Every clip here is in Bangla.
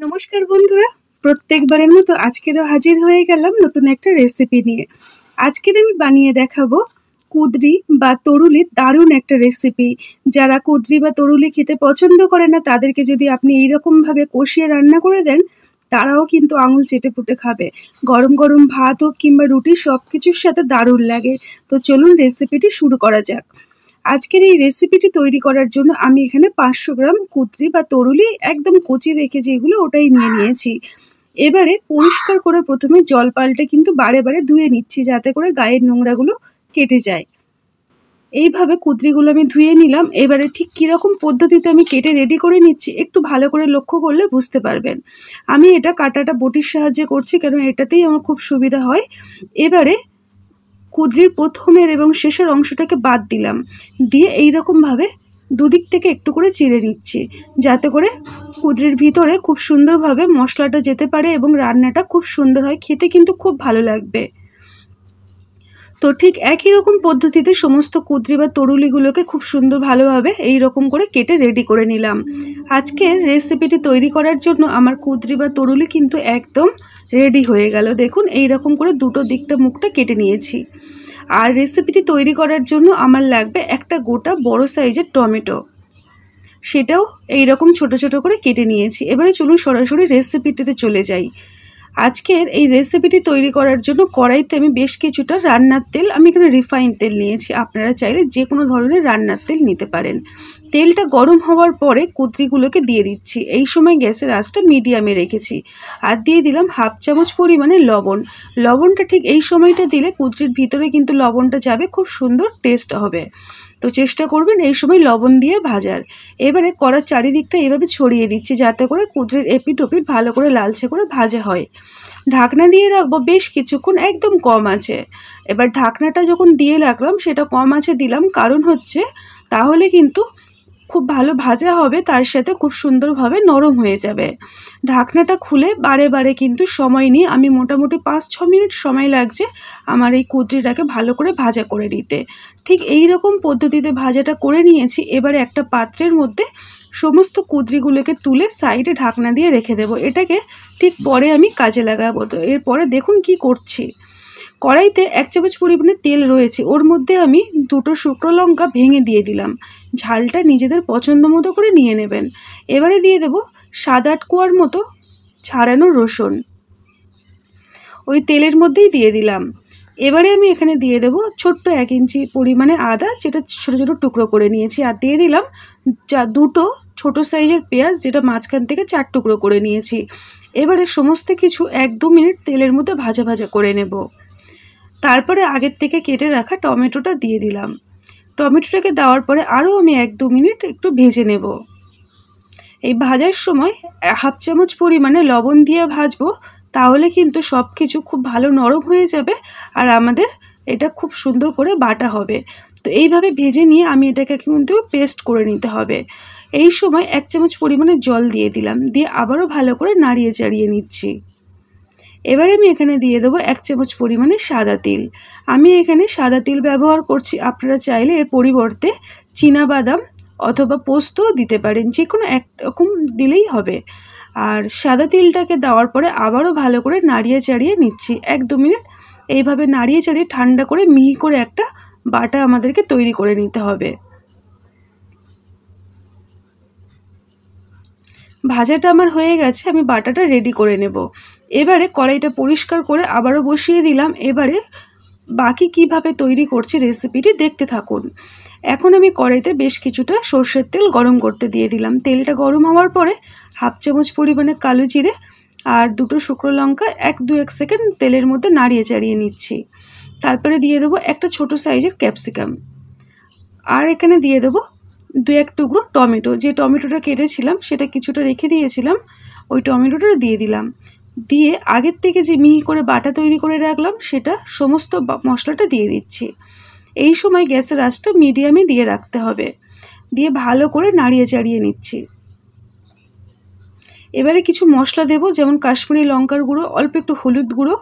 নমস্কার বন্ধুরা, প্রত্যেকবারের মতো আজকেরও হাজির হয়ে গেলাম নতুন একটা রেসিপি নিয়ে। আজকের আমি বানিয়ে দেখাবো কুঁদরি বা তরুলির দারুণ একটা রেসিপি। যারা কুঁদরি বা তরুলি খেতে পছন্দ করে না তাদেরকে যদি আপনি এইরকমভাবে কষিয়ে রান্না করে দেন, তারাও কিন্তু আঙুল চেটে পুটে খাবে। গরম গরম ভাত হোক কিংবা রুটি, সব কিছুর সাথে দারুণ লাগে। তো চলুন রেসিপিটি শুরু করা যাক। আজকের এই রেসিপিটি তৈরি করার জন্য আমি এখানে 500 গ্রাম কুঁদরি বা তরুলি একদম কচি দেখে যেগুলো ওটাই নিয়ে নিয়েছি। এবারে পরিষ্কার করে প্রথমে জল পাল্টে কিন্তু বারে বারে ধুয়ে নিচ্ছি, যাতে করে গায়ের নোংরাগুলো কেটে যায়। এইভাবে কুঁদরিগুলো আমি ধুয়ে নিলাম। এবারে ঠিক কীরকম পদ্ধতিতে আমি কেটে রেডি করে নিচ্ছি একটু ভালো করে লক্ষ্য করলে বুঝতে পারবেন। আমি এটা কাটাটা বটির সাহায্যে করছি, কারণ এটাতেই আমার খুব সুবিধা হয়। এবারে কুঁদরির প্রথমের এবং শেষের অংশটাকে বাদ দিলাম, দিয়ে এইরকমভাবে দুদিক থেকে একটু করে চিড়ে নিচ্ছি, যাতে করে কুঁদরির ভিতরে খুব সুন্দরভাবে মশলাটা যেতে পারে এবং রান্নাটা খুব সুন্দর হয়, খেতে কিন্তু খুব ভালো লাগবে। তো ঠিক একই রকম পদ্ধতিতে সমস্ত কুঁদরি বা তরুলিগুলোকে খুব সুন্দর ভালোভাবে এই রকম করে কেটে রেডি করে নিলাম। আজকের রেসিপিটি তৈরি করার জন্য আমার কুঁদরি বা তরুলি কিন্তু একদম রেডি হয়ে গেল। দেখুন, এই রকম করে দুটো দিকটা মুখটা কেটে নিয়েছি। আর রেসিপিটি তৈরি করার জন্য আমার লাগবে একটা গোটা বড় সাইজের টমেটো, সেটাও এই রকম ছোট ছোট করে কেটে নিয়েছি। এবারে চলুন সরাসরি রেসিপিটিতে চলে যাই। আজকের এই রেসিপিটি তৈরি করার জন্য কড়াইতে আমি বেশ কিছুটা রান্নার তেল, আমি এখানে রিফাইন তেল নিয়েছি, আপনারা চাইলে যে কোনো ধরনের রান্নার তেল নিতে পারেন। তেলটা গরম হওয়ার পরে কুঁদরিগুলোকে দিয়ে দিচ্ছি। এই সময় গ্যাসের আঁচটা মিডিয়ামে রেখেছি। আর দিয়ে দিলাম 1/2 চামচ পরিমাণে লবণ। লবণটা ঠিক এই সময়টা দিলে কুঁদরির ভিতরে কিন্তু লবণটা যাবে, খুব সুন্দর টেস্ট হবে। তো চেষ্টা করবেন এই সময় লবণ দিয়ে ভাজার। এবারে কড়ার চারিদিকটা এভাবে ছড়িয়ে দিচ্ছি, যাতে করে কুঁদরির এপিট ওপিট ভালো করে লালচে করে ভাজা হয়। ঢাকনা দিয়ে রাখবো বেশ কিছুক্ষণ, একদম কম আছে। এবার ঢাকনাটা যখন দিয়ে রাখলাম, সেটা কম আছে দিলাম, কারণ হচ্ছে তাহলে কিন্তু খুব ভালো ভাজা হবে, তার সাথে খুব সুন্দরভাবে নরম হয়ে যাবে। ঢাকনাটা খুলে বারে বারে কিন্তু সময় নিয়ে, আমি মোটামুটি 5-6 মিনিট সময় লাগছে আমার এই কুঁদরিটাকে ভালো করে ভাজা করে নিতে। ঠিক এই রকম পদ্ধতিতে ভাজাটা করে নিয়েছি। এবারে একটা পাত্রের মধ্যে সমস্ত কুঁদরিগুলোকে তুলে সাইডে ঢাকনা দিয়ে রেখে দেবো। এটাকে ঠিক পরে আমি কাজে লাগাবো। তো এরপরে দেখুন কি করছি। কড়াইতে 1 চামচ পরিমাণে তেল রয়েছে, ওর মধ্যে আমি 2টো শুকনো লঙ্কা ভেঙে দিয়ে দিলাম। ঝালটা নিজেদের পছন্দ মতো করে নিয়ে নেবেন। এবারে দিয়ে দেব 7-8 কোয়ার মতো ছাড়ানো রসুন, ওই তেলের মধ্যেই দিয়ে দিলাম। এবারে আমি এখানে দিয়ে দেব ছোট্ট 1 ইঞ্চি পরিমাণে আদা, যেটা ছোটো ছোটো টুকরো করে নিয়েছি। আর দিয়ে দিলাম 2টো ছোটো সাইজের পেঁয়াজ, যেটা মাঝখান থেকে 4 টুকরো করে নিয়েছি। এবারে সমস্ত কিছু 1-2 মিনিট তেলের মধ্যে ভাজা ভাজা করে নেব। তারপরে আগের থেকে কেটে রাখা টমেটোটা দিয়ে দিলাম। টমেটোটাকে দেওয়ার পরে আরও আমি 1-2 মিনিট একটু ভেজে নেব। এই ভাজার সময় 1/2 চামচ পরিমাণে লবণ দিয়ে ভাজবো, তাহলে কিন্তু সব কিছু খুব ভালো নরম হয়ে যাবে আর আমাদের এটা খুব সুন্দর করে বাটা হবে। তো এইভাবে ভেজে নিয়ে আমি এটাকে কিন্তু পেস্ট করে নিতে হবে। এই সময় 1 চামচ পরিমাণে জল দিয়ে দিলাম, দিয়ে আবারও ভালো করে নাড়িয়ে চাড়িয়ে নিচ্ছি। এবারে আমি এখানে দিয়ে দেবো 1 চামচ পরিমাণে সাদা তিল। আমি এখানে সাদা তিল ব্যবহার করছি, আপনারা চাইলে এর পরিবর্তে চীনাবাদাম অথবা পোস্তও দিতে পারেন, যে কোনো একরকম দিলেই হবে। আর সাদা তিলটাকে দেওয়ার পরে আবারও ভালো করে নাড়িয়ে চাড়িয়ে নিচ্ছি 1-2 মিনিট। এইভাবে নাড়িয়ে চাড়িয়ে ঠান্ডা করে মিহি করে একটা বাটা আমাদেরকে তৈরি করে নিতে হবে। ভাজাটা আমার হয়ে গেছে, আমি বাটাটা রেডি করে নেব। এবারে কড়াইটা পরিষ্কার করে আবারও বসিয়ে দিলাম। এবারে বাকি কিভাবে তৈরি করছি রেসিপিটি দেখতে থাকুন। এখন আমি কড়াইতে বেশ কিছুটা সর্ষের তেল গরম করতে দিয়ে দিলাম। তেলটা গরম হওয়ার পরে 1/2 চামচ পরিমাণে কালো জিরে আর 2টো শুকনো লঙ্কা 1-2 সেকেন্ড তেলের মধ্যে নাড়িয়ে চাড়িয়ে নিচ্ছি। তারপরে দিয়ে দেবো একটা ছোট সাইজের ক্যাপসিকাম, আর এখানে দিয়ে দেবো 2-1 টুকরো টমেটো। যে টমেটোটা কেটেছিলাম সেটা কিছুটা রেখে দিয়েছিলাম, ওই টমেটোটা দিয়ে দিলাম। দিয়ে আগের থেকে যে মিহি করে বাটা তৈরি করে রাখলাম, সেটা সমস্ত মশলাটা দিয়ে দিচ্ছি। এই সময় গ্যাসের আঁচটা মিডিয়ামে দিয়ে রাখতে হবে, দিয়ে ভালো করে নাড়িয়ে চাড়িয়ে নিচ্ছি। এবারে কিছু মশলা দেব, যেমন কাশ্মীরি লঙ্কার গুঁড়ো, অল্প একটু হলুদ গুঁড়ো,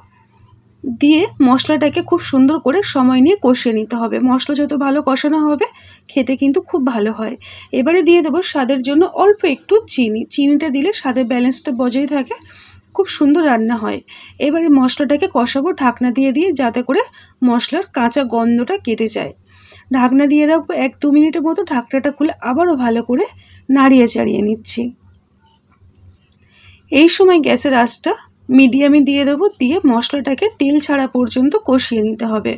দিয়ে মশলাটাকে খুব সুন্দর করে সময় নিয়ে কষিয়ে নিতে হবে। মশলা যত ভালো কষানো হবে খেতে কিন্তু খুব ভালো হয়। এবারে দিয়ে দেবো স্বাদের জন্য অল্প একটু চিনি। চিনিটা দিলে স্বাদের ব্যালেন্সটা বজায় থাকে, খুব সুন্দর রান্না হয়। এবারে মশলাটাকে কষাবো ঢাকনা দিয়ে যাতে করে মশলার কাঁচা গন্ধটা কেটে যায়। ঢাকনা দিয়ে রাখবো 1-2 মিনিটের মতো। ঢাকনাটা খুলে আবারও ভালো করে নাড়িয়ে চাড়িয়ে নিচ্ছি। এই সময় গ্যাসের আঁচটা মিডিয়ামে দিয়ে দেবো, দিয়ে মশলাটাকে তেল ছাড়া পর্যন্ত কষিয়ে নিতে হবে।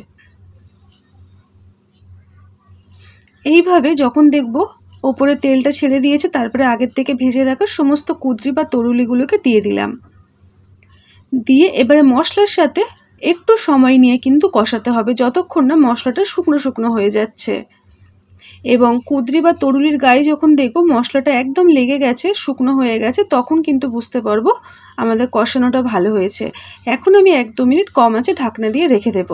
এইভাবে যখন দেখব ওপরে তেলটা ছেড়ে দিয়েছে, তারপরে আগের থেকে ভেজে রাখা সমস্ত কুঁদরি বা তরুলিগুলোকে দিয়ে দিলাম। দিয়ে এবারে মশলার সাথে একটু সময় নিয়ে কিন্তু কষাতে হবে, যতক্ষণ না মশলাটা শুকনো শুকনো হয়ে যাচ্ছে। এবং কুঁদরি বা তরুলির গায়ে যখন দেখব মশলাটা একদম লেগে গেছে, শুকনো হয়ে গেছে, তখন কিন্তু বুঝতে পারবো আমাদের কষানোটা ভালো হয়েছে। এখন আমি 1-2 মিনিট কম আঁচে ঢাকনা দিয়ে রেখে দেব।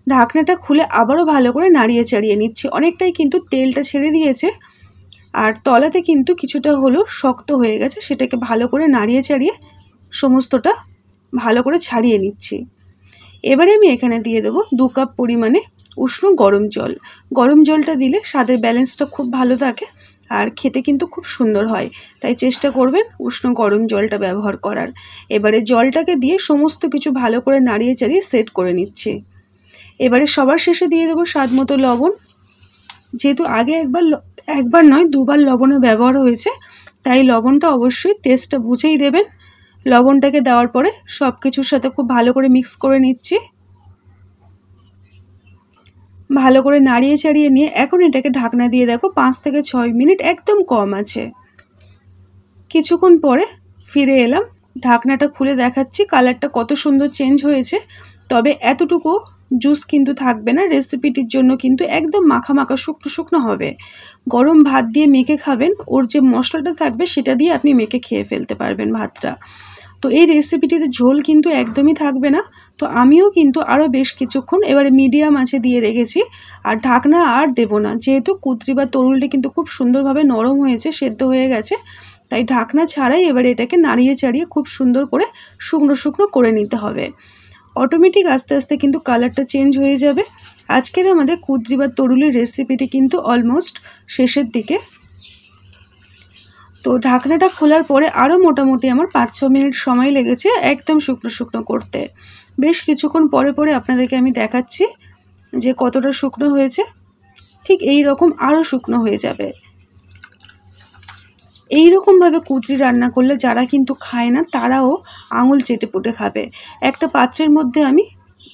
ঢাকনাটা খুলে আবারও ভালো করে নাড়িয়ে চাড়িয়ে নিচ্ছি। অনেকটাই কিন্তু তেলটা ছেড়ে দিয়েছে, আর তলাতে কিন্তু কিছুটা হলেও শক্ত হয়ে গেছে। সেটাকে ভালো করে নাড়িয়ে চাড়িয়ে সমস্তটা ভালো করে ছাড়িয়ে নিচ্ছি। এবারে আমি এখানে দিয়ে দেবো 2 কাপ পরিমাণে উষ্ণ গরম জল। গরম জলটা দিলে স্বাদের ব্যালেন্সটা খুব ভালো থাকে আর খেতে কিন্তু খুব সুন্দর হয়, তাই চেষ্টা করবেন উষ্ণ গরম জলটা ব্যবহার করার। এবারে জলটাকে দিয়ে সমস্ত কিছু ভালো করে নাড়িয়ে চাড়িয়ে সেট করে নিচ্ছি। এবারে সবার শেষে দিয়ে দেবো স্বাদ মতো লবণ। যেহেতু আগে একবার নয় 2বার লবণের ব্যবহার হয়েছে, তাই লবণটা অবশ্যই টেস্টটা বুঝেই দেবেন। লবণটাকে দেওয়ার পরে সব কিছুর সাথে খুব ভালো করে মিক্স করে নিচ্ছি। ভালো করে নাড়িয়ে চাড়িয়ে নিয়ে এখন এটাকে ঢাকনা দিয়ে দেখো 5 থেকে 6 মিনিট একদম কম আছে। কিছুক্ষণ পরে ফিরে এলাম, ঢাকনাটা খুলে দেখাচ্ছি কালারটা কত সুন্দর চেঞ্জ হয়েছে। তবে এতটুকু জুস কিন্তু থাকবে না, রেসিপিটির জন্য কিন্তু একদম মাখা মাখা শুকনো শুকনো হবে। গরম ভাত দিয়ে মেখে খাবেন, ওর যে মশলাটা থাকবে সেটা দিয়ে আপনি মেখে খেয়ে ফেলতে পারবেন ভাতটা। তো এই রেসিপিটিতে ঝোল কিন্তু একদমই থাকবে না। তো আমিও কিন্তু আরও বেশ কিছুক্ষণ এবারে মিডিয়াম আঁচে দিয়ে রেখেছি, আর ঢাকনা আর দেব না, যেহেতু কুঁদরি বা তরুলটি কিন্তু খুব সুন্দরভাবে নরম হয়েছে, সেদ্ধ হয়ে গেছে। তাই ঢাকনা ছাড়াই এবারে এটাকে নাড়িয়ে চাড়িয়ে খুব সুন্দর করে শুকনো শুকনো করে নিতে হবে। অটোমেটিক আস্তে আস্তে কিন্তু কালারটা চেঞ্জ হয়ে যাবে। আজকের আমাদের কুঁদরি বা তরুলির রেসিপিটি কিন্তু অলমোস্ট শেষের দিকে। তো ঢাকনাটা খোলার পরে আরও মোটামুটি আমার 5-6 মিনিট সময় লেগেছে একদম শুকনো শুকনো করতে। বেশ কিছুক্ষণ পরে পরে আপনাদেরকে আমি দেখাচ্ছি যে কতটা শুকনো হয়েছে। ঠিক এই রকম আরও শুকনো হয়ে যাবে। এই রকমভাবে কুঁদরি রান্না করলে যারা কিন্তু খায় না তারাও আঙুল চেটে পুটে খাবে। একটা পাত্রের মধ্যে আমি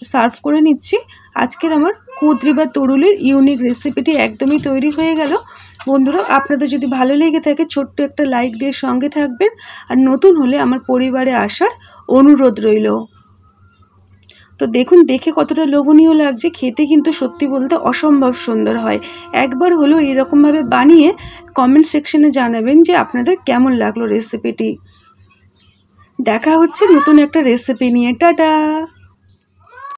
সার্ভ করে নিচ্ছি। আজকের আমার কুঁদরি বা তরুলির ইউনিক রেসিপিটি একদমই তৈরি হয়ে গেল। বন্ধুরা, আপনাদের যদি ভালো লেগে থাকে ছোট্ট একটা লাইক দিয়ে সঙ্গে থাকবেন, আর নতুন হলে আমার পরিবারে আসার অনুরোধ রইল। তো দেখুন দেখে কতটা লোভনীয় লাগছে, খেতে কিন্তু সত্যি বলতে অসম্ভব সুন্দর হয়। একবার হলেও এরকমভাবে বানিয়ে কমেন্ট সেকশনে জানাবেন যে আপনাদের কেমন লাগলো রেসিপিটি। দেখা হচ্ছে নতুন একটা রেসিপি নিয়ে। টাটা।